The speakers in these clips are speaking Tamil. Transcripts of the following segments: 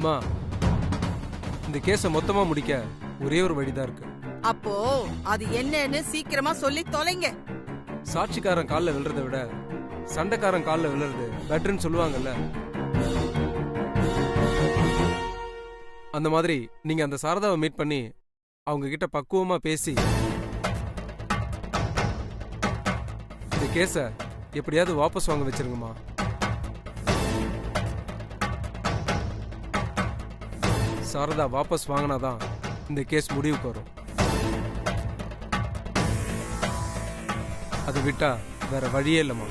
மா, இந்த கேஸை மொத்தமா முடிக்க ஒரே ஒரு வழிதான் இருக்கு. அப்போ அது என்னன்னு சீக்கிரமா சொல்லி தொலைங்க. சாட்சிக்காரன் காலில் விழுறதை விட சண்டைக்காரன் காலில் விழுறது பெட்டர்ன்னு சொல்லுவாங்கல்ல. அந்த மாதிரி நீங்க அந்த சாரதாவை மீட் பண்ணி அவங்க கிட்ட பக்குவமா பேசி இந்த கேஸை எப்படியாவது வாபஸ் வாங்க வச்சிருங்கம்மா. சாரதா வாபஸ் வாங்கினாதான் இந்த கேஸ் முடிவுக்கு வரும். அது விட்டா வேற வழியே இல்லைம்மா.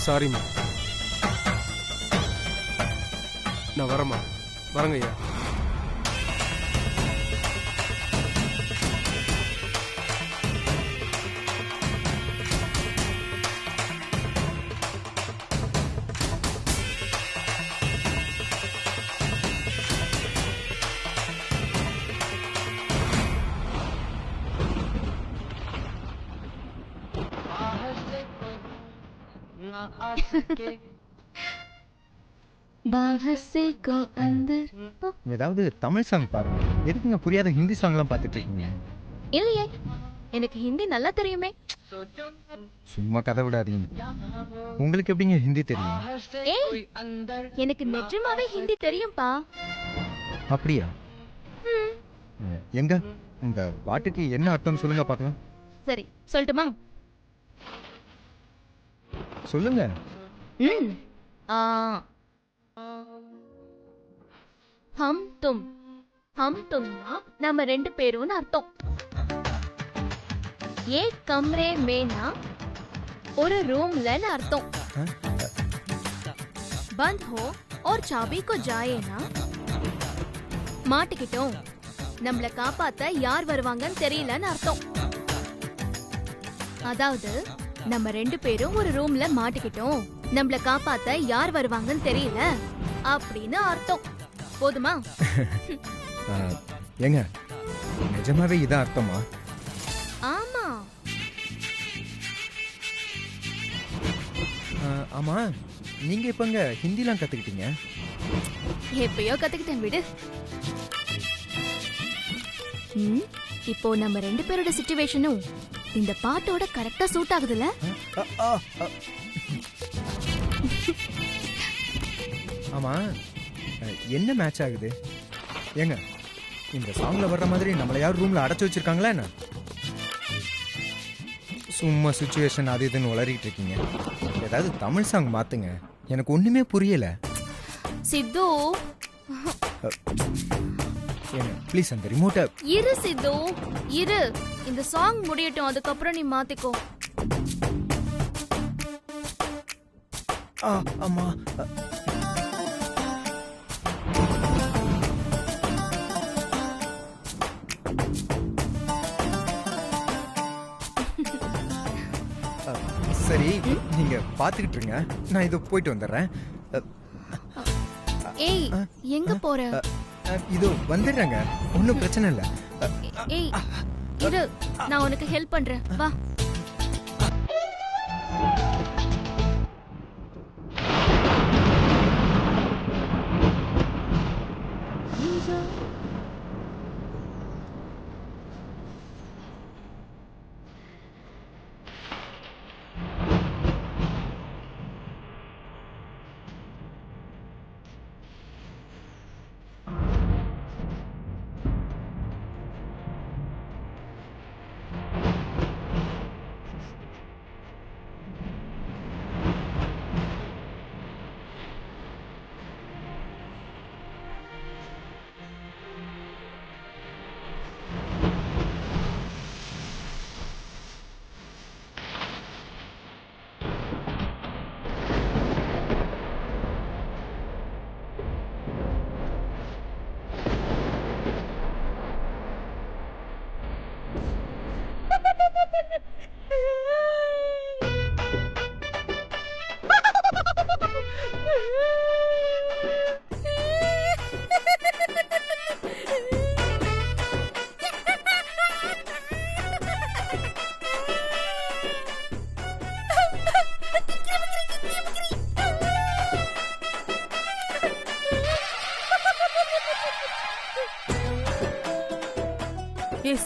சாரிம்மா, நான் வரேம்மா. வரங்க ஐயா. ஏதாவது தமிழ் சாங் பாருங்க. எதுக்குங்க புரியாத ஹிந்தி சாங்லாம் பார்த்துட்டு இருக்கீங்க? இல்லையே, எனக்கு ஹிந்தி நல்லா தெரியுமே. சும்மா கதை விடாதீங்க. உங்களுக்கு எப்படிங்க ஹிந்தி தெரியும்? ஏய், எனக்கு நிஜமாவே ஹிந்தி தெரியும்பா. அப்படியா? எங்க இந்த பாட்டுக்கு என்ன அர்த்தம் சொல்லுங்க பார்க்கலாம். சரி, சொல்லட்டுமா? சொல்லுங்க. ஹம் தும் நம்ம ரெண்டு பேரும் அர்த்தம். ஏ கம்ரே மேனா ஒரு ரூம்லன்னு அர்த்தம். பந்த் ஹோ और चाबी को जाए ना மாட்டிக்கிட்டோம், நம்மள காப்பாத்த யார் வருவாங்கன்னு தெரியலன்னு அர்த்தம். அதாவது நம்ம ரெண்டு பேரும் ஒரு ரூம்ல மாட்டிக்கிட்டோம், நம்மள காப்பாத்த யார் வருவாங்கன்னு தெரியல அப்படின்னு அர்த்தம். போதுமா? ஏங்க நிஜமாவே இதான் அர்த்தமா? ஆமா. ஆமா, நீங்க இப்பங்க ஹிந்திலாம் கத்துக்கிட்டீங்க? எப்பயோ கத்துக்கிட்டேன், விடு. இப்போ நம்ம ரெண்டு பேரோட சிச்சுவேஷனும் இந்த பாட்டோட கரெக்டா சூட் ஆகுதுல? ஆமா, என்ன மேட்ச் ஆகுது? ஏங்க இந்த சாங்ல வர்ற மாதிரி நம்மள யார் ரூம்ல அடைச்சு வச்சிருக்காங்களா என்ன? சும்மா சிச்சுவேஷன் அது இதுன்னு உளறிட்டு இருக்கீங்க. ஏதாவது தமிழ் சாங் மாத்துங்க, எனக்கு ஒண்ணுமே புரியல. சித்து, ஏங்க ப்ளீஸ் அந்த ரிமோட்டை இரு. சித்து இரு, இந்த சாங் முடியட்டும், அதுக்கப்புறம் நீ மாத்திக்கோ. ஆமா. சரி, நீங்க பாத்துக்கிட்டு இருங்க, நான் இது போயிட்டு வந்துடுறேன். ஏய், எங்க போற? இது வந்துடுறேங்க, ஒன்னும் பிரச்சனை இல்லை. ஏய் இரு, நான் உனக்கு ஹெல்ப் பண்றேன், வா.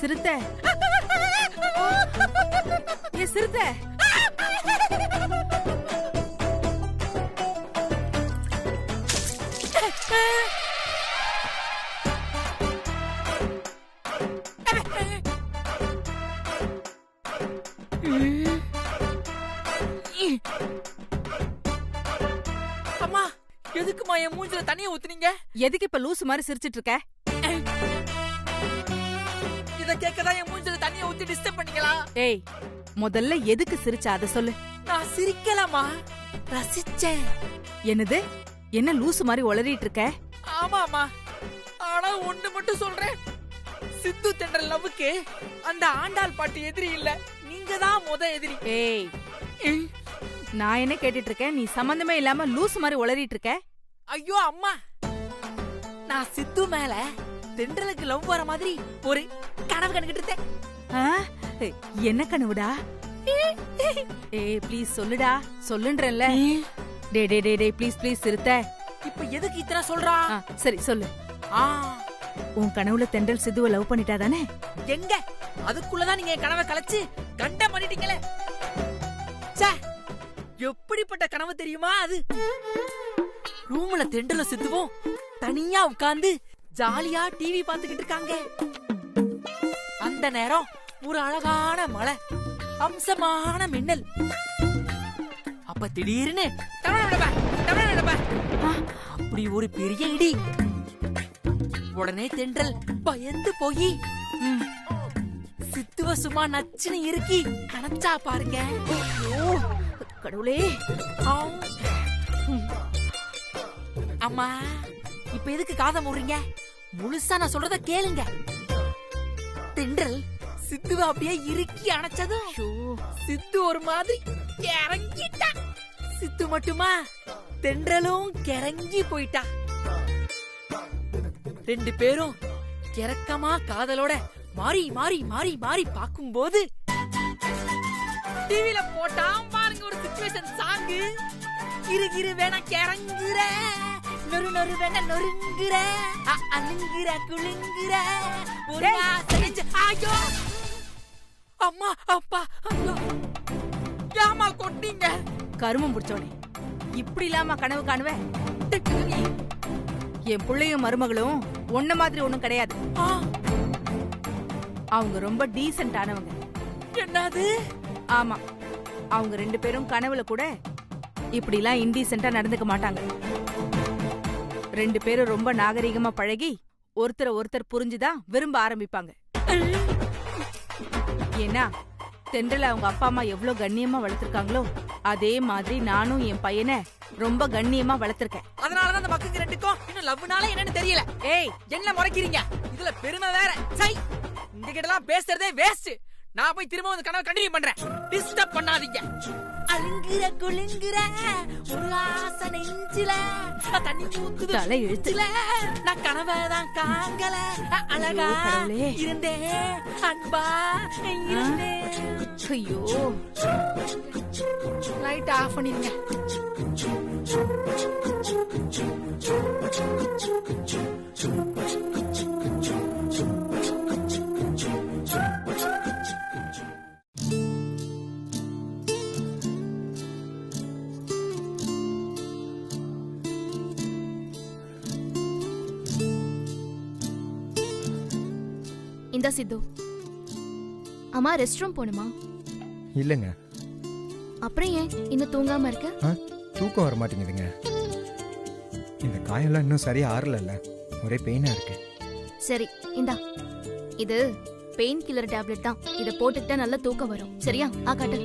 சிறுத்தை, ஏ சிறுத்தை, அம்மா எதுக்குமா என் மூஞ்சில தண்ணிய ஊத்துனீங்க? எதுக்கு இப்ப லூசு மாதிரி சிரிச்சிட்டு இருக்க? இத கேக்கதான் என் மூஞ்சில தண்ணிய ஊத்தி டிஸ்டர்ப் பண்ணீங்களா? ஏய், முதல்ல எதுக்கு சிரிச்ச அத சொல்லு. நான் சிரிக்கலமா, ரசிச்சேன். என்னது? என்ன லூசு மாதிரி உளறிட்டு இருக்க? ஆமாமா, ஆனா ஒண்ணு மட்டும் சொல்றேன், சித்து தென்றல் லவ்வுக்கு அந்த ஆண்டாள் பாட்டு எதிரி இல்ல, நீங்க தான் முத எதிரி. ஏய், நான் என்ன கேட்டுட்டு இருக்கேன், நீ சம்பந்தமே இல்லாம லூசு மாதிரி உளறிட்டு இருக்க. ஐயோ அம்மா, நான் சித்து மேல தென்றலுக்கு லவ் வர மாதிரி ஒரு கனவு கண்டுகிட்டு இருந்தேன். ஆ? என்ன கனவுடா? ஏய் ப்ளீஸ் சொல்லுடா, சொல்லுன்றேன்ல. டே டே டே டே ப்ளீஸ் ப்ளீஸ் சிறுத்தை. இப்ப எதுக்கு இத்தனை சொல்றா? சரி சொல்லு. ஆ, உன் கனவுல தென்றல் சித்துவ லவ் பண்ணிட்டா தானே? எங்க அதுக்குள்ளதான் நீங்க என் கனவை கலைச்சு கண்ட பண்ணிட்டீங்களே. ச்சே, எப்படிப்பட்ட கனவு தெரியுமா அது? ரூம்ல தென்றல சித்துவோம் தனியா உட்கார்ந்து ஜாலியா டிவி பாத்துக்கிட்டு இருக்காங்க. அந்த நேரம் ஒரு அழகான மழை, அம்சமான மின்னல். அப்ப திடீர்னு அப்படி ஒரு பெரிய இடி. உடனே தென்றல் பயந்து போய் சித்துவ சும்மா நச்சுன்னு இருக்கி கணச்சா பாருங்க. ஐயோ கடவுளே. அம்மா, இப்ப எதுக்கு காதை மூடுறீங்க? முழுசா நான் சொல்றத கேளுங்க. தென்றல் சித்துவ அப்படியே இறுக்கி அணைச்சதும் சித்து ஒரு மாதிரி கிறங்கிட்டா. சித்து மட்டுமா, தென்றலும் கிறங்கி போயிட்டா. ரெண்டு பேரும் கிறக்கமா காதலோட மாறி மாறி மாறி மாறி பாக்கும்போது டிவில போட்டா பாருங்க ஒரு சிச்சுவேஷன் சாங்கு. கிரு வேணா கிறங்குற, நொறு நொறு வேணா நொறுங்குற, அழுங்குற குளுங்குற ஒரு ஆசை. ஐயோ அம்மா அப்பா, ஐயோ ஏமா கொட்டீங்க? கருமம் புடிச்சோனே, இப்படி இல்லாம கனவு காணுவ? என் பிள்ளையும் மருமகளும் ஒன்ன மாதிரி ஒண்ணும் கிடையாது. அவங்க ரொம்ப டீசென்ட் ஆனவங்க. என்னது? ஆமா, அவங்க ரெண்டு பேரும் கனவுல கூட இப்படி எல்லாம் இன்டீசென்ட்டா நடந்துக்க மாட்டாங்க. ரெண்டு பேரும் ரொம்ப நாகரிகமா பழகி ஒருத்தரை ஒருத்தர் புரிஞ்சுதான் விரும்ப ஆரம்பிப்பாங்க. ஏன்னா தென்றல அவங்க அப்பா அம்மா எவ்வளவு கண்ணியமா வளர்த்திருக்காங்களோ அதே மாதிரி நானும் என் பையனை ரொம்ப கண்ணியமா வளர்த்திருக்கேன். அதனாலதான் அந்த மக்களுக்கு ரெண்டுக்கும் இன்னும் லவ்னால என்னன்னு தெரியல. ஏய், என்ன முறைக்கிறீங்க? இதுல பெருமை வேற. சை, இந்த கிட்டலாம் பேசுறதே வேஸ்ட். நான் போய் திரும்ப அந்த கனவை கண்டினியூ பண்றேன். டிஸ்டர்ப் பண்ணாதீங்க. அழுங்குற குளுங்குற ஒரு ஆசை நெஞ்சில, தண்ணி ஊத்துது தலை இழுத்துல, நான் கனவைதான் காங்கல, அழகா இருந்தேன், அன்பா இருந்தேன். ஐயோ, லைட் ஆஃப் பண்ணிருங்க. இந்த சித்து, அம்மா ரெஸ்ட் ரூம் போணுமா? இல்லைங்க. அப்புறம் ஏன் இன்னும் தூங்காம இருக்க? தூக்கம் வர மாட்டேங்குதுங்க. இந்த காயெல்லாம் இன்னும் சரியா ஆறல, ஒரே பெயினா இருக்கு. சரி இந்தா, இது பெயின் கில்லர் டேப்லெட் தான். இத போட்டுக்கிட்டா நல்ல தூக்கம் வரும். சரியா? காட்டு.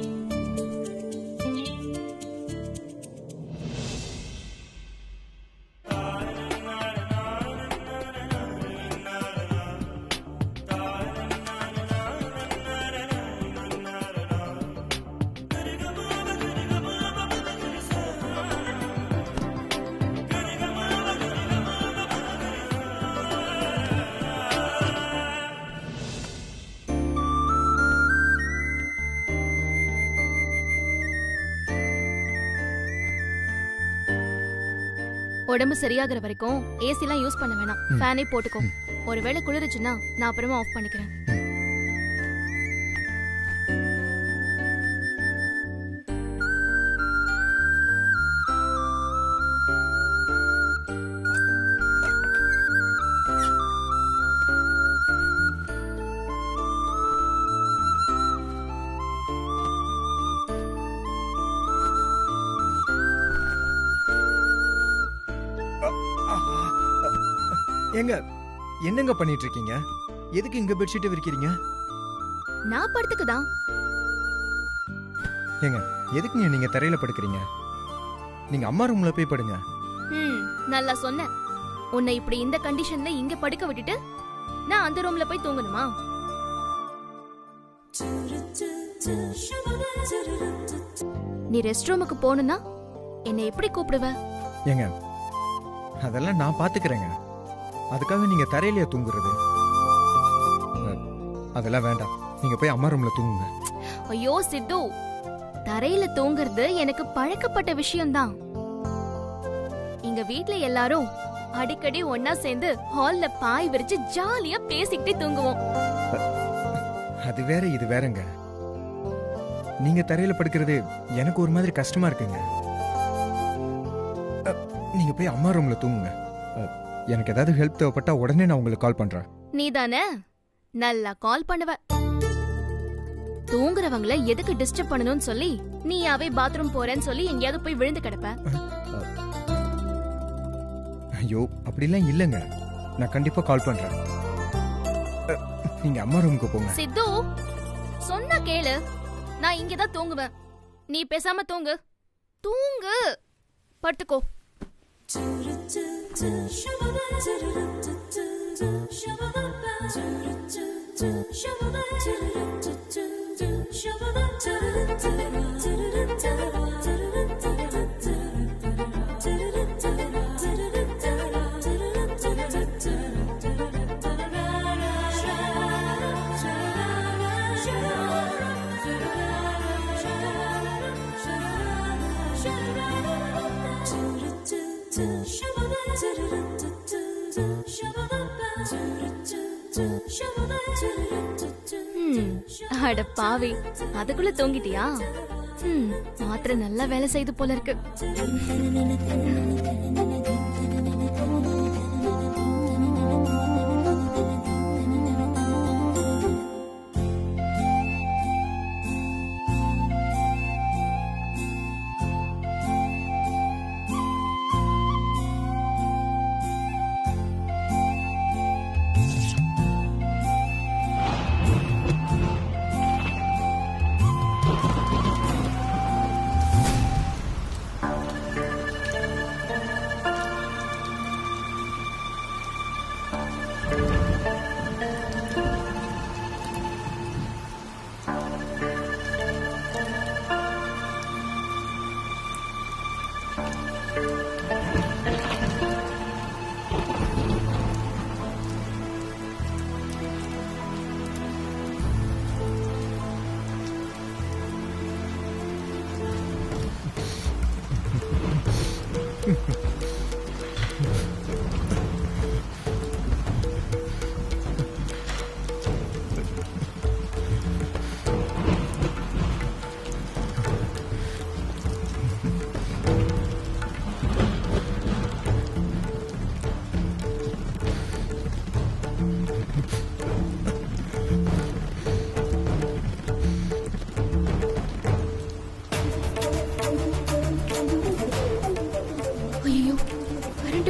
உடம்பு சரியாகிற வரைக்கும் ஏசி எல்லாம் யூஸ் பண்ண வேணாம். ஃபேனே போட்டுக்கோ. ஒருவேளை குளிருச்சுன்னா நான் அப்புறமா ஆஃப் பண்ணிக்கிறேன். ஏங்க என்னங்க பண்ணிட்டு இருக்கீங்க? எதுக்கு இங்க பெட்ஷீட் விரிக்கிறீங்க? நான் படுத்துக்குதான். ஏங்க எதுக்குங்க நீங்க தரையில படுக்கிறீங்க? நீங்க அம்மா ரூம்ல போய் படுங்க. நல்லா சொன்ன. உன்னை இப்படி இந்த கண்டிஷன்ல இங்க படுக்க விட்டுட்டு நான் அந்த ரூம்ல போய் தூங்கணுமா? நீ ரெஸ்ட் ரூமுக்கு போகணும்னா என்னை எப்படி கூப்பிடுவ? ஏங்க அதெல்லாம் நான் பாத்துக்கிறேங்க. அதுக்காக நீங்க தரையிலேயே தூங்குறது? அதெல்லாம் வேண்டாம். நீங்க போய் அம்மா ரூம்ல தூங்குங்க. ஐயோ சித்து, தரையில தூங்குறது எனக்கு பழக்கப்பட்ட விஷயம்தான். எங்க வீட்ல எல்லாரும் அடிக்கடி ஒன்னா சேர்ந்து ஹால்ல பாய் விரிச்சு ஜாலியா பேசிக்கிட்டே தூங்குவோம். அது வேற இது வேறங்க. நீங்க தரையில படுக்கிறது எனக்கு ஒரு மாதிரி கஷ்டமா இருக்குங்க. நீங்க போய் அம்மா ரூம்ல தூங்குங்க. எனக்கு ஏதாவது ஹெல்ப் தேவைப்பட்டா உடனே நான் உங்களுக்கு கால் பண்றேன். நீதானே நல்லா கால் பண்ணுவ. தூங்குறவங்கள எதுக்கு டிஸ்டர்ப் பண்ணணும்னு சொல்லி நீயாவே பாத்ரூம் போறேன்னு சொல்லி எங்கேயாவது போய் விழுந்து கிடப்ப. ஐயோ அப்படிலாம் இல்லைங்க. நான் கண்டிப்பா கால் பண்றேன். நீங்க அம்மா ரூமுக்கு போங்க. சித்து சொன்னா கேளு. நான் இங்கதான் தூங்குவேன். நீ பேசாம தூங்கு. தூங்கு. படுத்துக்கோ. அட பாவி, அதுக்குள்ள தூங்கிட்டியா? மாத்திரை நல்லா வேலை செய்து போல இருக்கு.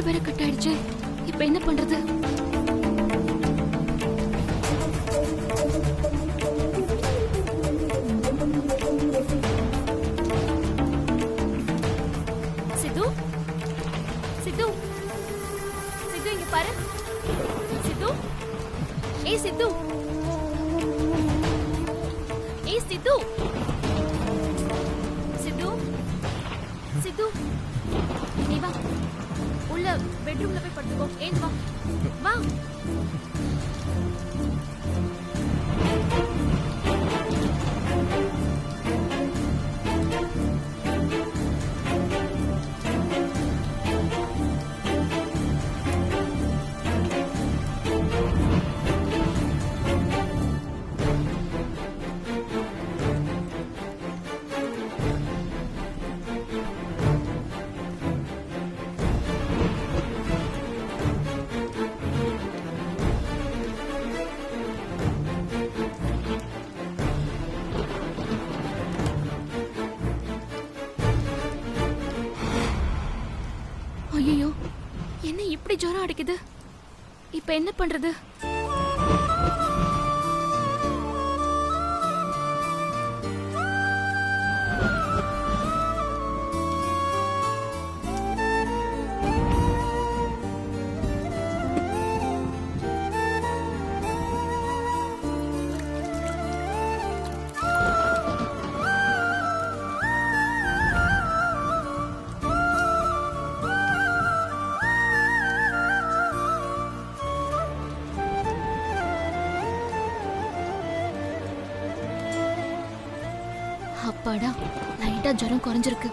வேற கட் ஆயிடுச்சு. இப்ப என்ன பண்றது? சித்து, சித்து, சித்து இங்க பாரு. சித்து, ஏய் சித்து, ஏய் சித்து, சித்து, சித்து, நீ வா. உள்ள பெட்ரூம்ல போய் படுத்துக்கோ. ஏன் வா வா. ஐயோ, என்ன இப்படி ஜுரம் அடிக்குது? இப்ப என்ன பண்றது? அப்பாடா, லைட்டா ஜுரம் குறைஞ்சிருக்கு.